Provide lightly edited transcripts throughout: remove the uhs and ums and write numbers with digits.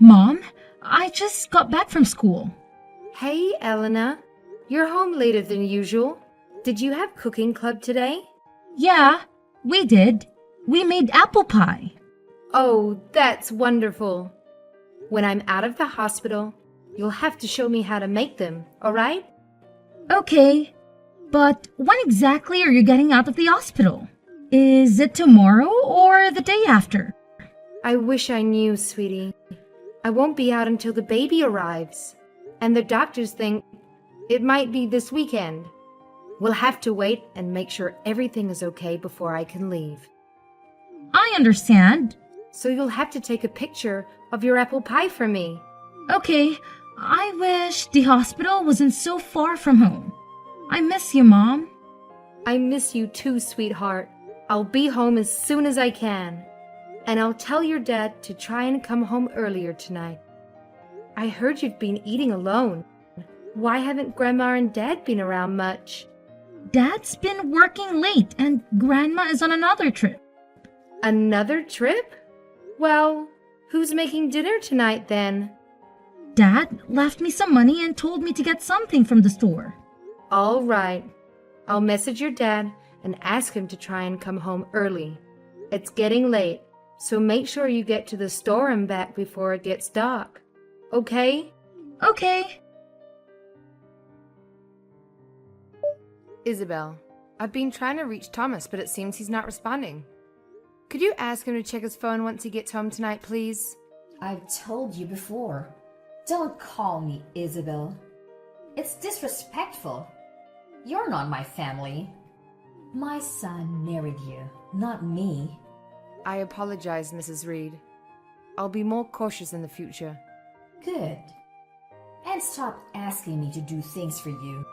Mom, I just got back from school. Hey, Elena. You're home later than usual. Did you have cooking club today? Yeah, we did. We made apple pie. Oh, that's wonderful. When I'm out of the hospital, you'll have to show me how to make them, all right? Okay, but when exactly are you getting out of the hospital? Is it tomorrow or the day after? I wish I knew, sweetie. I won't be out until the baby arrives. And the doctors think it might be this weekend. We'll have to wait and make sure everything is okay before I can leave. I understand. So you'll have to take a picture of your apple pie for me. Okay, I wish the hospital wasn't so far from home. I miss you, Mom. I miss you too, sweetheart. I'll be home as soon as I can. And I'll tell your dad to try and come home earlier tonight. I heard you've been eating alone. Why haven't Grandma and Dad been around much? Dad's been working late and Grandma is on another trip. Another trip? Well, who's making dinner tonight then? Dad left me some money and told me to get something from the store. All right. I'll message your dad and ask him to try and come home early. It's getting late, so make sure you get to the store and back before it gets dark. Okay? Okay. Isabel, I've been trying to reach Thomas, but it seems he's not responding. Could you ask him to check his phone once he gets home tonight, please? I've told you before. Don't call me Isabel. It's disrespectful. You're not my family. My son married you, not me. I apologize, Mrs. Reed. I'll be more cautious in the future. Good. And stop asking me to do things for you.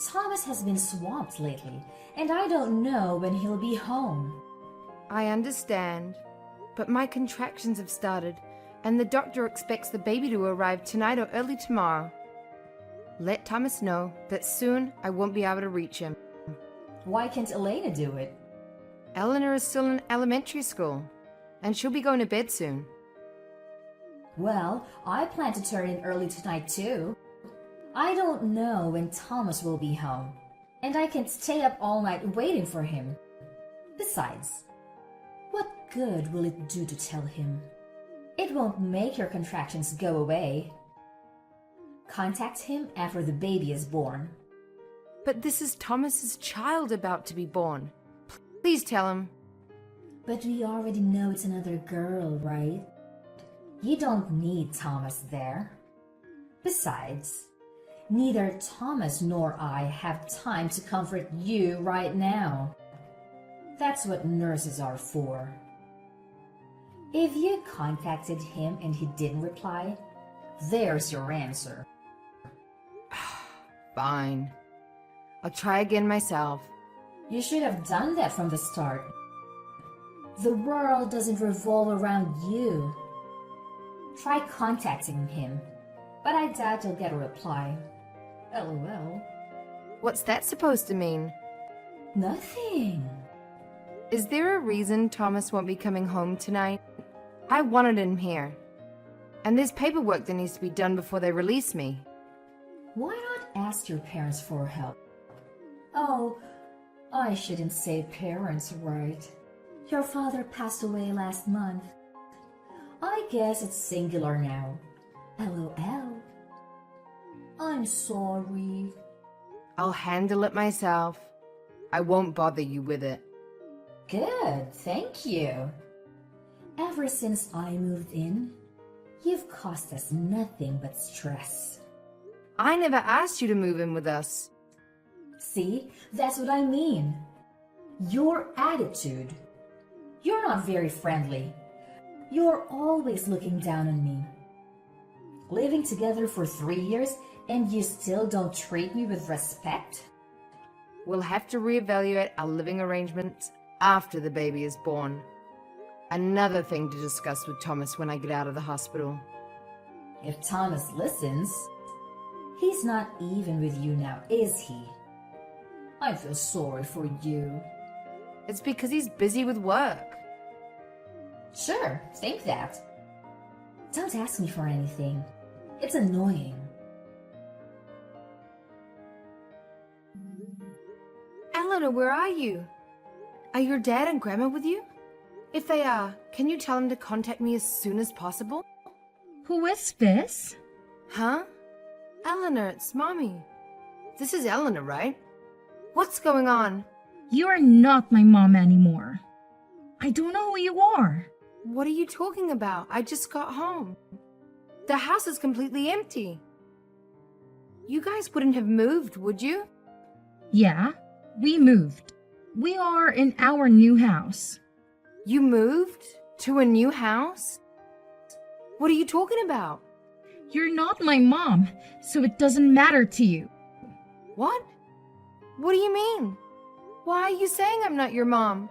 Thomas has been swamped lately, and I don't know when he'll be home. I understand, but my contractions have started, and the doctor expects the baby to arrive tonight or early tomorrow. Let Thomas know that soon I won't be able to reach him. Why can't Elena do it? Eleanor is still in elementary school, and she'll be going to bed soon. Well, I plan to turn in early tonight too. I don't know when Thomas will be home, and I can't stay up all night waiting for him. Besides, what good will it do to tell him? It won't make your contractions go away. Contact him after the baby is born. But this is Thomas's child about to be born. Please tell him. But we already know it's another girl, right? You don't need Thomas there. Besides, neither Thomas nor I have time to comfort you right now. That's what nurses are for. If you contacted him and he didn't reply, there's your answer. Fine. I'll try again myself. You should have done that from the start. The world doesn't revolve around you. Try contacting him, but I doubt you'll get a reply. LOL. What's that supposed to mean? Nothing. Is there a reason Thomas won't be coming home tonight? I wanted him here. And there's paperwork that needs to be done before they release me. Why not ask your parents for help? Oh, I shouldn't say parents, right? Your father passed away last month. I guess it's singular now. LOL. I'm sorry. I'll handle it myself. I won't bother you with it. Good, thank you. Ever since I moved in, you've caused us nothing but stress. I never asked you to move in with us. See, that's what I mean. Your attitude. You're not very friendly. You're always looking down on me. Living together for 3 years and you still don't treat me with respect? We'll have to reevaluate our living arrangements after the baby is born. Another thing to discuss with Thomas when I get out of the hospital. If Thomas listens, he's not even with you now, is he? I feel sorry for you. It's because he's busy with work. Sure, think that. Don't ask me for anything. It's annoying. Eleanor, where are you? Are your dad and grandma with you? If they are, can you tell them to contact me as soon as possible? Who is this? Huh? Eleanor, it's Mommy. This is Eleanor, right? What's going on? You are not my mom anymore. I don't know who you are. What are you talking about? I just got home. The house is completely empty. You guys wouldn't have moved, would you? Yeah, we moved. We are in our new house. You moved? To a new house? What are you talking about? You're not my mom, so it doesn't matter to you. What? What do you mean? Why are you saying I'm not your mom?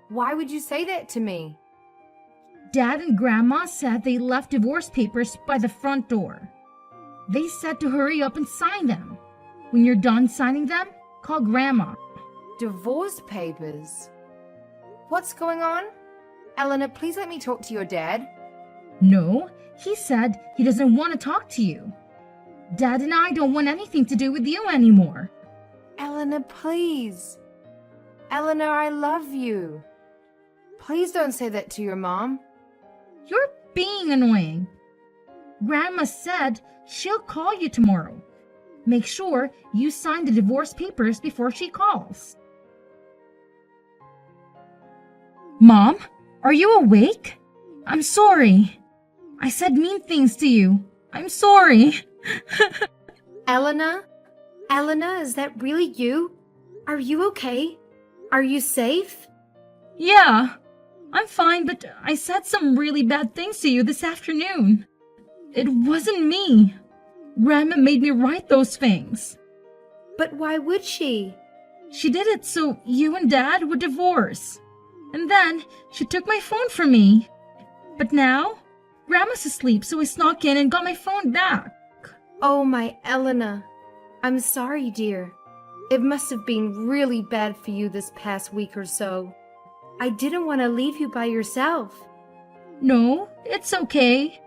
Why would you say that to me? Dad and Grandma said they left divorce papers by the front door. They said to hurry up and sign them. When you're done signing them, call Grandma. Divorce papers? What's going on? Eleanor, please let me talk to your dad. No, he said he doesn't want to talk to you. Dad and I don't want anything to do with you anymore. Eleanor, please. Eleanor, I love you. Please don't say that to your mom. You're being annoying. Grandma said she'll call you tomorrow. Make sure you sign the divorce papers before she calls. Mom, are you awake? I'm sorry. I said mean things to you. I'm sorry. Eleanor? Eleanor, is that really you? Are you okay? Are you safe? Yeah, I'm fine, but I said some really bad things to you this afternoon. It wasn't me. Grandma made me write those things. But why would she? She did it so you and Dad would divorce. And then she took my phone from me. But now, Grandma's asleep, so I snuck in and got my phone back. Oh, my Eleanor. I'm sorry, dear. It must have been really bad for you this past week or so. I didn't want to leave you by yourself. No, it's okay.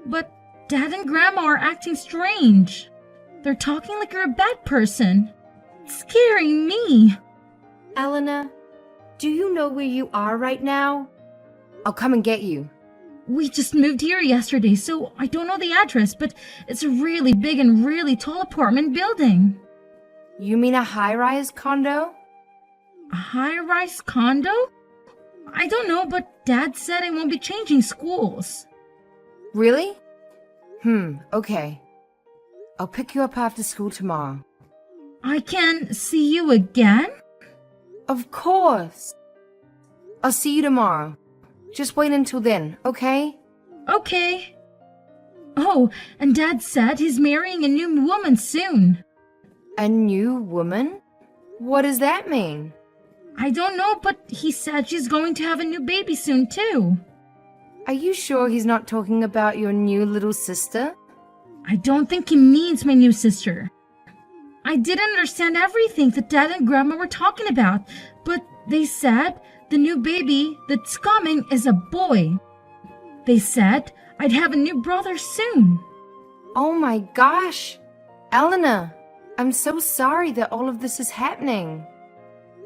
But Dad and Grandma are acting strange. They're talking like you're a bad person. It's scaring me. Eleanor, do you know where you are right now? I'll come and get you. We just moved here yesterday, so I don't know the address, but it's a really big and really tall apartment building. You mean a high-rise condo? A high-rise condo? I don't know, but Dad said I won't be changing schools. Really? Okay. I'll pick you up after school tomorrow. I can see you again? Of course. I'll see you tomorrow. Just wait until then, okay? Okay. Oh, and Dad said he's marrying a new woman soon. A new woman? What does that mean? I don't know, but he said she's going to have a new baby soon, too. Are you sure he's not talking about your new little sister? I don't think he means my new sister. I didn't understand everything that Dad and Grandma were talking about, but they said the new baby that's coming is a boy. They said I'd have a new brother soon. Oh my gosh! Eleanor, I'm so sorry that all of this is happening.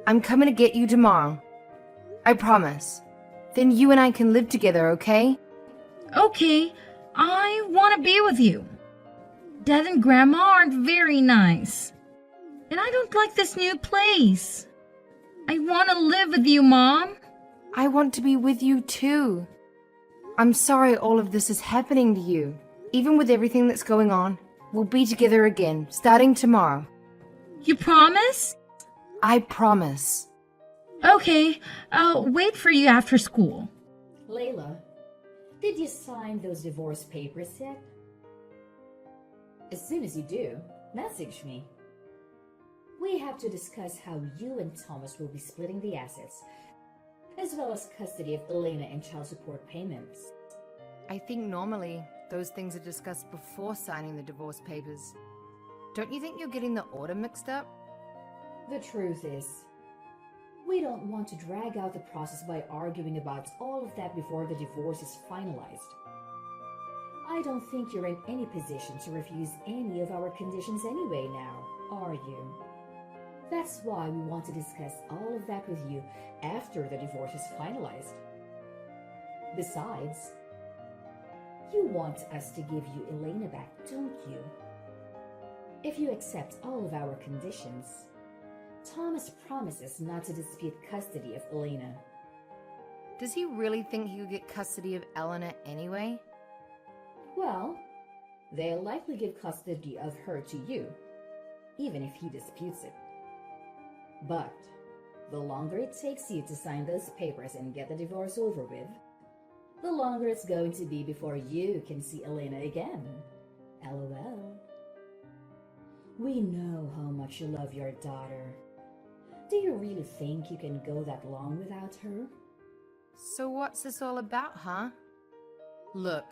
I'm coming to get you tomorrow. I promise. Then you and I can live together, okay? Okay, I want to be with you. Dad and Grandma aren't very nice. And I don't like this new place. I want to live with you, Mom. I want to be with you too. I'm sorry all of this is happening to you. Even with everything that's going on, we'll be together again, starting tomorrow. You promise? I promise. Okay, I'll wait for you after school. Layla, did you sign those divorce papers yet? As soon as you do, message me. We have to discuss how you and Thomas will be splitting the assets, as well as custody of Elena and child support payments. I think normally those things are discussed before signing the divorce papers. Don't you think you're getting the order mixed up? The truth is, we don't want to drag out the process by arguing about all of that before the divorce is finalized. I don't think you're in any position to refuse any of our conditions anyway now, are you? That's why we want to discuss all of that with you after the divorce is finalized. Besides, you want us to give you Elena back, don't you? If you accept all of our conditions, Thomas promises not to dispute custody of Elena. Does he really think he could get custody of Eleanor anyway? Well, they'll likely give custody of her to you, even if he disputes it. But the longer it takes you to sign those papers and get the divorce over with, the longer it's going to be before you can see Elena again. LOL. We know how much you love your daughter. Do you really think you can go that long without her? So what's this all about, huh? Look,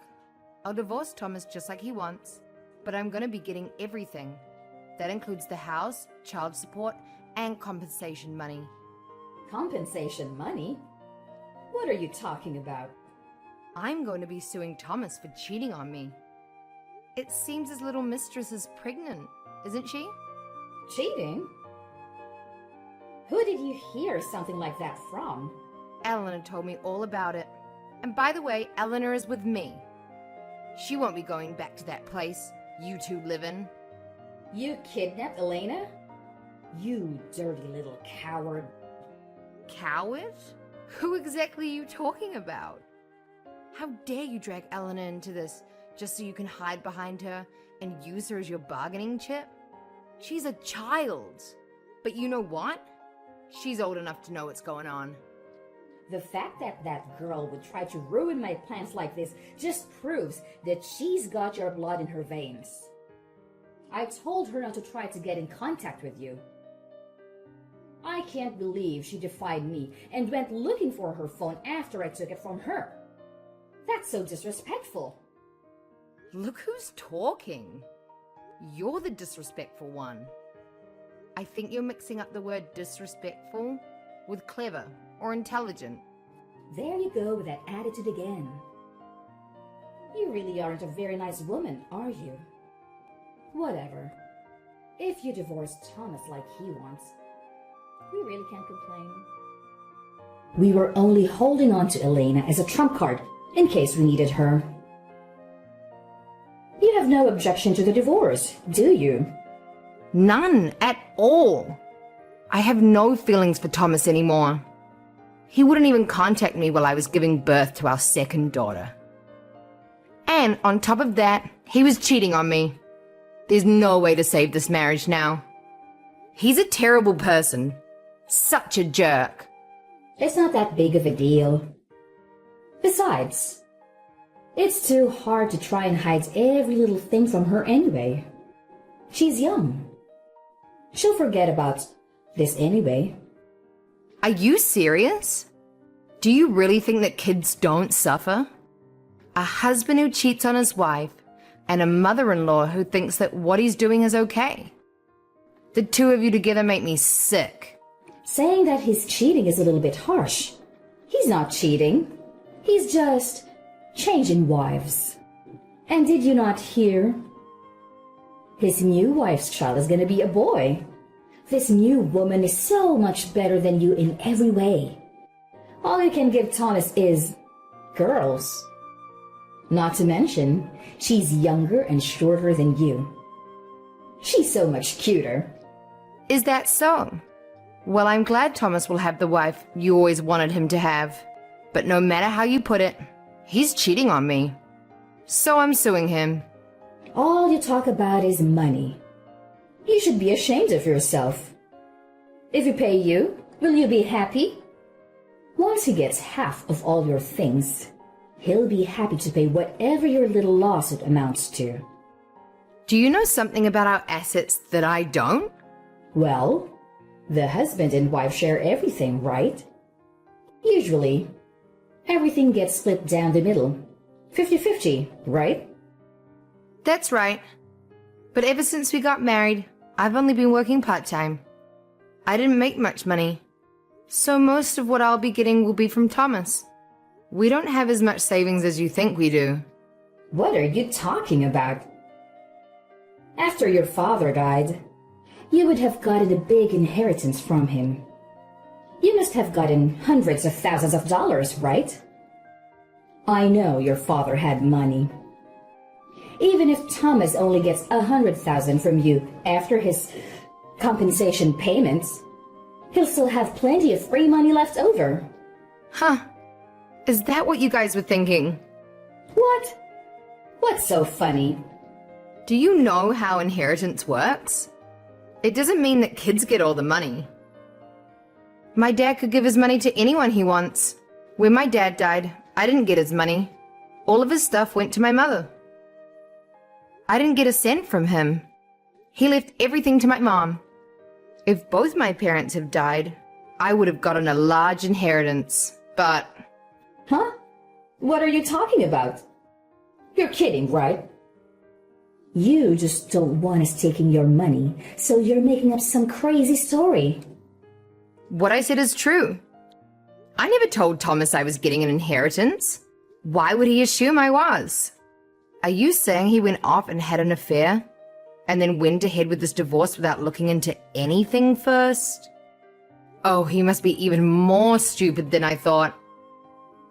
I'll divorce Thomas just like he wants, but I'm gonna be getting everything. That includes the house, child support, and compensation money. Compensation money? What are you talking about? I'm going to be suing Thomas for cheating on me. It seems his little mistress is pregnant, isn't she? Cheating? Who did you hear something like that from? Eleanor told me all about it. And by the way, Eleanor is with me. She won't be going back to that place you two live in. You kidnapped Elena? You dirty little coward. Coward? Who exactly are you talking about? How dare you drag Eleanor into this just so you can hide behind her and use her as your bargaining chip? She's a child. But you know what? She's old enough to know what's going on. The fact that that girl would try to ruin my plans like this just proves that she's got your blood in her veins. I told her not to try to get in contact with you. I can't believe she defied me and went looking for her phone after I took it from her. That's so disrespectful. Look who's talking. You're the disrespectful one. I think you're mixing up the word disrespectful with clever or intelligent. There you go with that attitude again. You really aren't a very nice woman, are you? Whatever. If you divorce Thomas like he wants, we really can't complain. We were only holding on to Elena as a trump card in case we needed her. You have no objection to the divorce, do you? None at all. I have no feelings for Thomas anymore. He wouldn't even contact me while I was giving birth to our second daughter. And on top of that, he was cheating on me. There's no way to save this marriage now. He's a terrible person. Such a jerk. It's not that big of a deal. Besides, it's too hard to try and hide every little thing from her anyway. She's young. She'll forget about this anyway. Are you serious? Do you really think that kids don't suffer? A husband who cheats on his wife and a mother-in-law who thinks that what he's doing is okay. The two of you together make me sick. Saying that he's cheating is a little bit harsh. He's not cheating. He's just changing wives. And did you not hear? His new wife's child is going to be a boy. This new woman is so much better than you in every way. All you can give Thomas is girls. Not to mention, she's younger and shorter than you. She's so much cuter. Is that so? Well, I'm glad Thomas will have the wife you always wanted him to have. But no matter how you put it, he's cheating on me. So I'm suing him. All you talk about is money. You should be ashamed of yourself. If he pay you, will you be happy? Once he gets half of all your things, he'll be happy to pay whatever your little lawsuit amounts to. Do you know something about our assets that I don't? Well, the husband and wife share everything, right? Usually, everything gets split down the middle. 50-50, right? That's right. But ever since we got married, I've only been working part-time. I didn't make much money. So most of what I'll be getting will be from Thomas. We don't have as much savings as you think we do. What are you talking about? After your father died, you would have gotten a big inheritance from him. You must have gotten hundreds of thousands of dollars, right? I know your father had money. Even if Thomas only gets 100,000 from you after his compensation payments, he'll still have plenty of free money left over. Huh. Is that what you guys were thinking? What? What's so funny? Do you know how inheritance works? It doesn't mean that kids get all the money. My dad could give his money to anyone he wants. When my dad died, I didn't get his money. All of his stuff went to my mother. I didn't get a cent from him. He left everything to my mom. If both my parents have died, I would have gotten a large inheritance, but... Huh? What are you talking about? You're kidding, right? You just don't want us taking your money, so you're making up some crazy story. What I said is true. I never told Thomas I was getting an inheritance. Why would he assume I was? Are you saying he went off and had an affair? And then went ahead with this divorce without looking into anything first? Oh, he must be even more stupid than I thought.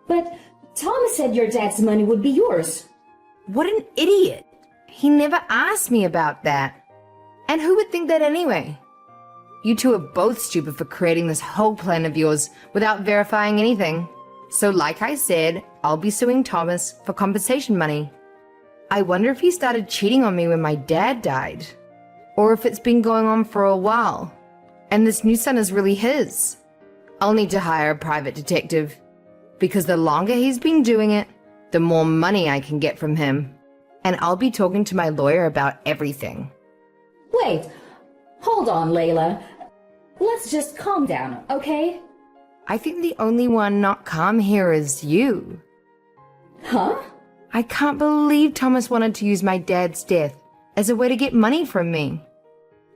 But Thomas said your dad's money would be yours. What an idiot. He never asked me about that. And who would think that anyway? You two are both stupid for creating this whole plan of yours without verifying anything. So like I said, I'll be suing Thomas for compensation money. I wonder if he started cheating on me when my dad died. Or if it's been going on for a while. And this new son is really his. I'll need to hire a private detective. Because the longer he's been doing it, the more money I can get from him. And I'll be talking to my lawyer about everything. Wait, hold on, Layla. Let's just calm down, okay? I think the only one not calm here is you. Huh? I can't believe Thomas wanted to use my dad's death as a way to get money from me.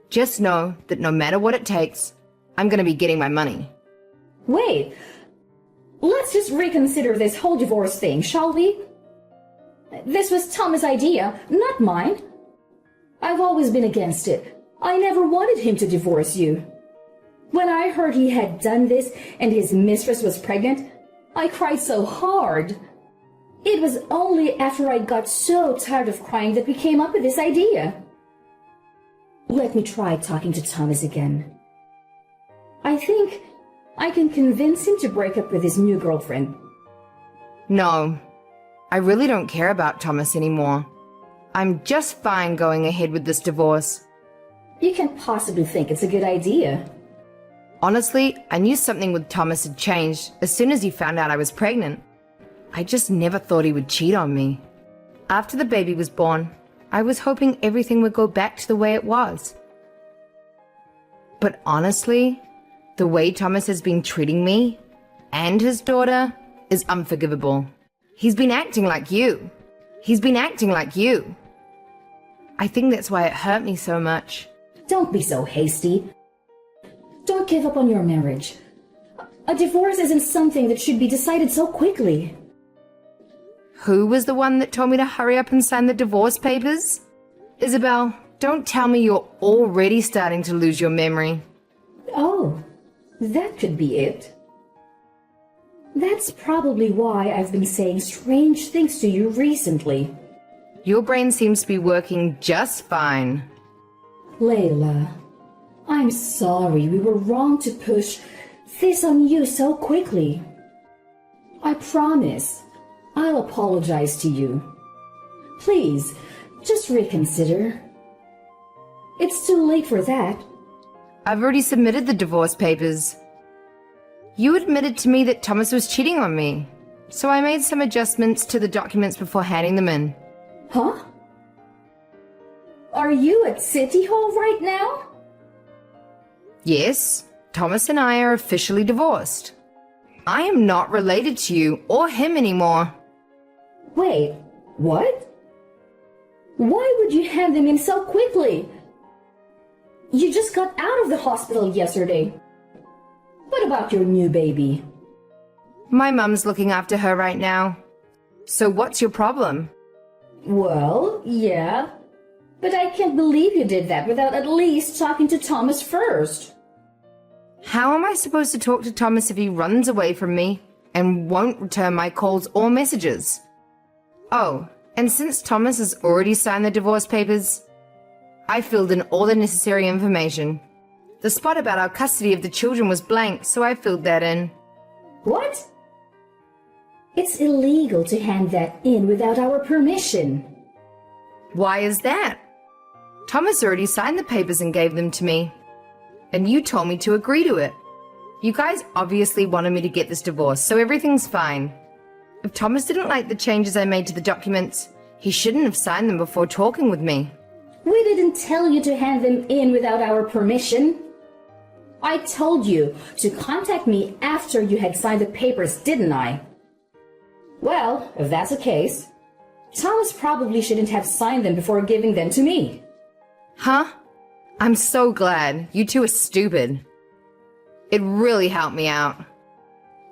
Just know that no matter what it takes, I'm going to be getting my money. Wait, let's just reconsider this whole divorce thing, shall we? This was Thomas' idea, not mine. I've always been against it. I never wanted him to divorce you. When I heard he had done this and his mistress was pregnant, I cried so hard. It was only after I got so tired of crying that we came up with this idea. Let me try talking to Thomas again. I think I can convince him to break up with his new girlfriend. No, I really don't care about Thomas anymore. I'm just fine going ahead with this divorce. You can't possibly think it's a good idea. Honestly, I knew something with Thomas had changed as soon as he found out I was pregnant. I just never thought he would cheat on me. After the baby was born, I was hoping everything would go back to the way it was. But honestly, the way Thomas has been treating me and his daughter is unforgivable. He's been acting like you. He's been acting like you. I think that's why it hurt me so much. Don't be so hasty. Don't give up on your marriage. A divorce isn't something that should be decided so quickly. Who was the one that told me to hurry up and sign the divorce papers? Isabel, don't tell me you're already starting to lose your memory. Oh, that could be it. That's probably why I've been saying strange things to you recently. Your brain seems to be working just fine. Layla, I'm sorry we were wrong to push this on you so quickly. I promise I'll apologize to you. Please, just reconsider. It's too late for that. I've already submitted the divorce papers. You admitted to me that Thomas was cheating on me, so I made some adjustments to the documents before handing them in. Huh? Are you at City Hall right now? Yes, Thomas and I are officially divorced. I am not related to you or him anymore. Wait, what? Why would you hand them in so quickly? You just got out of the hospital yesterday. What about your new baby? My mum's looking after her right now. So what's your problem? Well, yeah. But I can't believe you did that without at least talking to Thomas first. How am I supposed to talk to Thomas if he runs away from me and won't return my calls or messages? Oh, and since Thomas has already signed the divorce papers, I filled in all the necessary information. The spot about our custody of the children was blank, so I filled that in. What? It's illegal to hand that in without our permission. Why is that? Thomas already signed the papers and gave them to me. And you told me to agree to it. You guys obviously wanted me to get this divorce, so everything's fine. If Thomas didn't like the changes I made to the documents, he shouldn't have signed them before talking with me. We didn't tell you to hand them in without our permission. I told you to contact me after you had signed the papers, didn't I? Well, if that's the case, Thomas probably shouldn't have signed them before giving them to me. Huh? I'm so glad. You two are stupid. It really helped me out.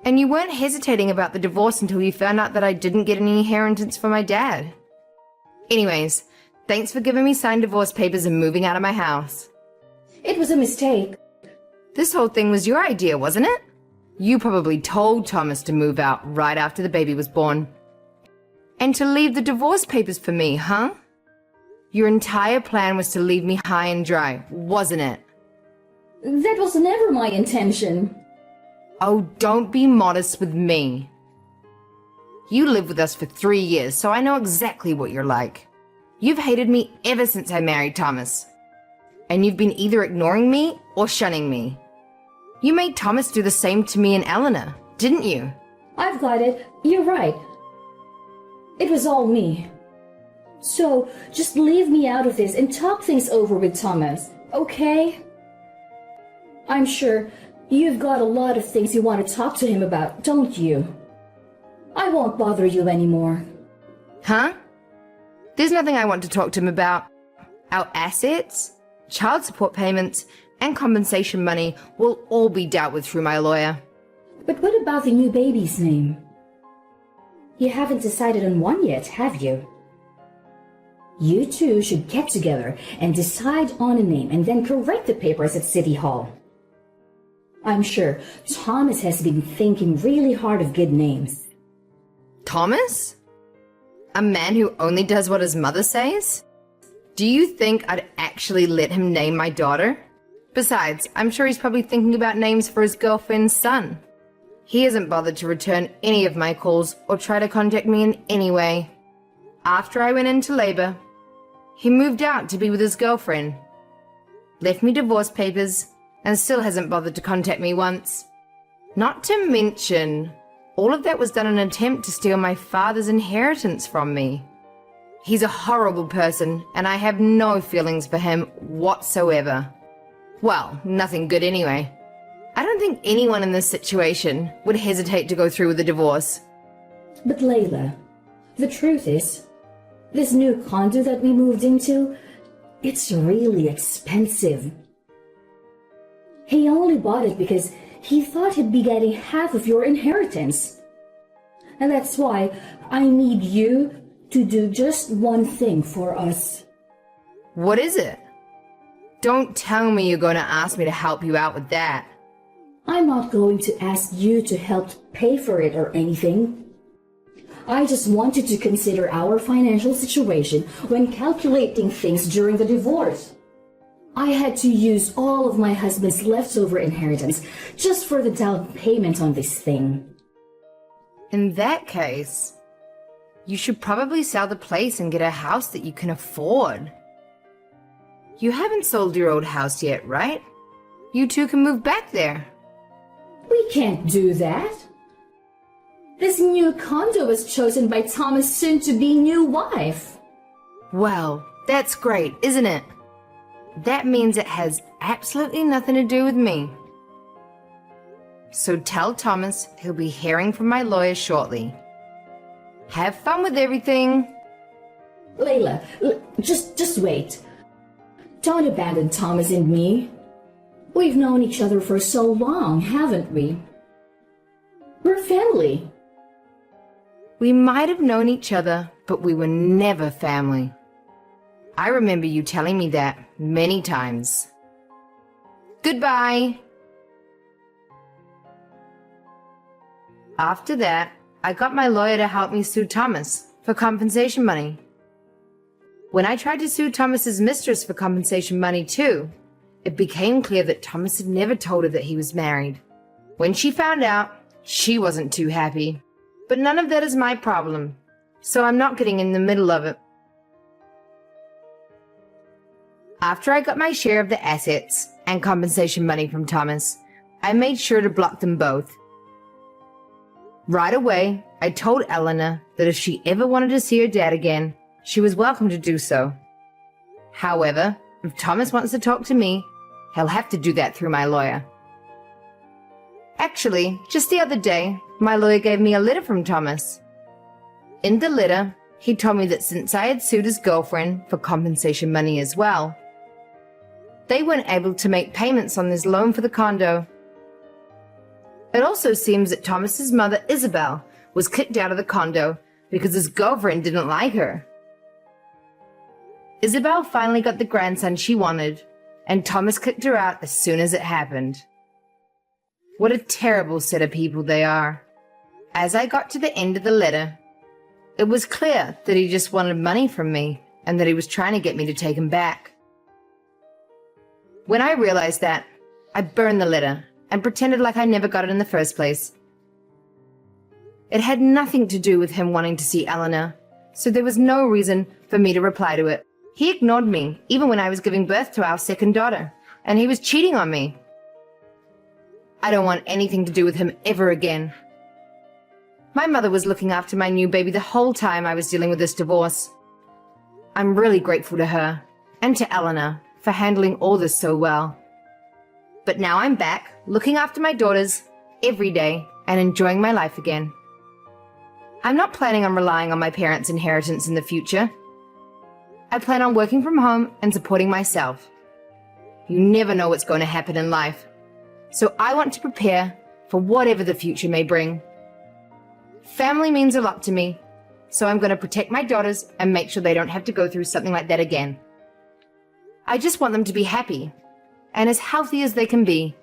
And you weren't hesitating about the divorce until you found out that I didn't get any inheritance from my dad. Anyways, thanks for giving me signed divorce papers and moving out of my house. It was a mistake. This whole thing was your idea, wasn't it? You probably told Thomas to move out right after the baby was born. And to leave the divorce papers for me, huh? Your entire plan was to leave me high and dry, wasn't it? That was never my intention. Oh, don't be modest with me. You lived with us for 3 years, so I know exactly what you're like. You've hated me ever since I married Thomas. And you've been either ignoring me or shunning me. You made Thomas do the same to me and Eleanor, didn't you? I've got it. You're right. It was all me. So, just leave me out of this and talk things over with Thomas, okay? I'm sure you've got a lot of things you want to talk to him about, don't you? I won't bother you anymore. Huh? There's nothing I want to talk to him about. Our assets, child support payments, and compensation money will all be dealt with through my lawyer. But what about the new baby's name? You haven't decided on one yet, have you? You two should get together and decide on a name and then correct the papers at City Hall. I'm sure Thomas has been thinking really hard of good names. Thomas? A man who only does what his mother says? Do you think I'd actually let him name my daughter? Besides, I'm sure he's probably thinking about names for his girlfriend's son. He hasn't bothered to return any of my calls or try to contact me in any way. After I went into labor, he moved out to be with his girlfriend, left me divorce papers, and still hasn't bothered to contact me once. Not to mention, all of that was done in an attempt to steal my father's inheritance from me. He's a horrible person, and I have no feelings for him whatsoever. Well, nothing good anyway. I don't think anyone in this situation would hesitate to go through with a divorce. But Layla, the truth is, this new condo that we moved into, it's really expensive. He only bought it because he thought he'd be getting half of your inheritance. And that's why I need you to do just one thing for us. What is it? Don't tell me you're going to ask me to help you out with that. I'm not going to ask you to help pay for it or anything. I just wanted to consider our financial situation when calculating things during the divorce. I had to use all of my husband's leftover inheritance just for the down payment on this thing. In that case, you should probably sell the place and get a house that you can afford. You haven't sold your old house yet, right? You two can move back there. We can't do that. This new condo was chosen by Thomas' soon-to-be new wife. Well, that's great, isn't it? That means it has absolutely nothing to do with me. So tell Thomas he'll be hearing from my lawyer shortly. Have fun with everything. Layla, just wait. Don't abandon Thomas and me. We've known each other for so long, haven't we? We're family. We might have known each other but we were never family. I remember you telling me that many times. Goodbye. After that, I got my lawyer to help me sue Thomas for compensation money. When I tried to sue Thomas's mistress for compensation money too, it became clear that Thomas had never told her that he was married. When she found out, she wasn't too happy. But none of that is my problem, so I'm not getting in the middle of it. After I got my share of the assets and compensation money from Thomas, I made sure to block them both. Right away, I told Eleanor that if she ever wanted to see her dad again, she was welcome to do so. However, if Thomas wants to talk to me, he'll have to do that through my lawyer. Actually, just the other day, my lawyer gave me a letter from Thomas. In the letter, he told me that since I had sued his girlfriend for compensation money as well, they weren't able to make payments on this loan for the condo. It also seems that Thomas's mother, Isabel, was kicked out of the condo because his girlfriend didn't like her. Isabel finally got the grandson she wanted, and Thomas kicked her out as soon as it happened. What a terrible set of people they are. As I got to the end of the letter, it was clear that he just wanted money from me and that he was trying to get me to take him back. When I realized that, I burned the letter and pretended like I never got it in the first place. It had nothing to do with him wanting to see Eleanor, so there was no reason for me to reply to it. He ignored me even when I was giving birth to our second daughter, and he was cheating on me. I don't want anything to do with him ever again. My mother was looking after my new baby the whole time I was dealing with this divorce. I'm really grateful to her and to Eleanor for handling all this so well. But now I'm back, looking after my daughters every day and enjoying my life again. I'm not planning on relying on my parents' inheritance in the future. I plan on working from home and supporting myself. You never know what's going to happen in life, so I want to prepare for whatever the future may bring. Family means a lot to me, so I'm going to protect my daughters and make sure they don't have to go through something like that again. I just want them to be happy and as healthy as they can be